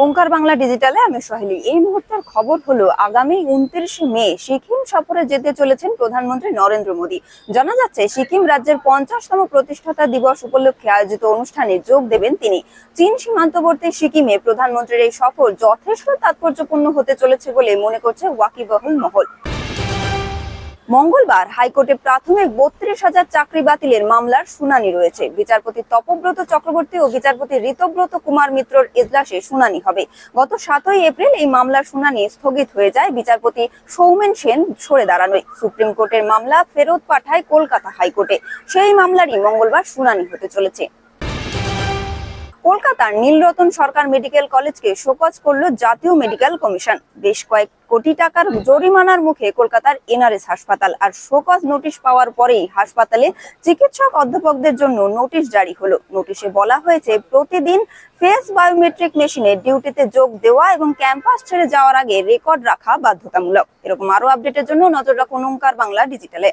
ওঙ্কার বাংলা ডিজিটালে আমি সোহেলি। এই মুহূর্তের খবর হলো, আগামী 29 মে সিকিম সফরে যেতে চলেছেন প্রধানমন্ত্রী নরেন্দ্র মোদী। জানা যাচ্ছে, সিকিম রাজ্যের 50তম প্রতিষ্ঠাতা দিবস উপলক্ষে আয়োজিত অনুষ্ঠানে যোগ দেবেন তিনি। চীন সীমান্তবর্তী সিকিমে প্রধানমন্ত্রীর এই সফর যথেষ্ট তাৎপর্যপূর্ণ হতে চলেছে বলে মনে করছে ওয়াকিবহুল মহল। মঙ্গলবার হাইকোর্টে প্রাথমিক 32,000 চাকরি বাতিলের মামলার শুনানি রয়েছে। বিচারপতি তপব্রত চক্রবর্তী ও বিচারপতি ঋতব্রত কুমার মিত্রর এজলাসে শুনানি হবে। গত 7ই এপ্রিল এই মামলার শুনানি স্থগিত হয়ে যায় বিচারপতি সৌমেন সেন সরে দাঁড়ানোয়। সুপ্রিম কোর্টের মামলা ফেরত পাঠায় কলকাতা হাইকোর্টে। সেই মামলারই মঙ্গলবার শুনানি হতে চলেছে। কলকাতার নীলরতন সরকার মেডিকেল কলেজকে শোকজ করল জাতীয় মেডিকেল কমিশন। বেশ কয়েক কোটি টাকার জরিমানার মুখে কলকাতার এনআরএস হাসপাতাল। আর শোকজ নোটিশ পাওয়ার পরেই হাসপাতালে চিকিৎসক অধ্যাপকদের জন্য নোটিশ জারি হলো। নোটিশে বলা হয়েছে, প্রতিদিন ফেস বায়োমেট্রিক মেশিনে ডিউটিতে যোগ দেওয়া এবং ক্যাম্পাস ছেড়ে যাওয়ার আগে রেকর্ড রাখা বাধ্যতামূলক। এরকম আরো আপডেটের জন্য নজর রাখুন ওঙ্কার বাংলা ডিজিটালে।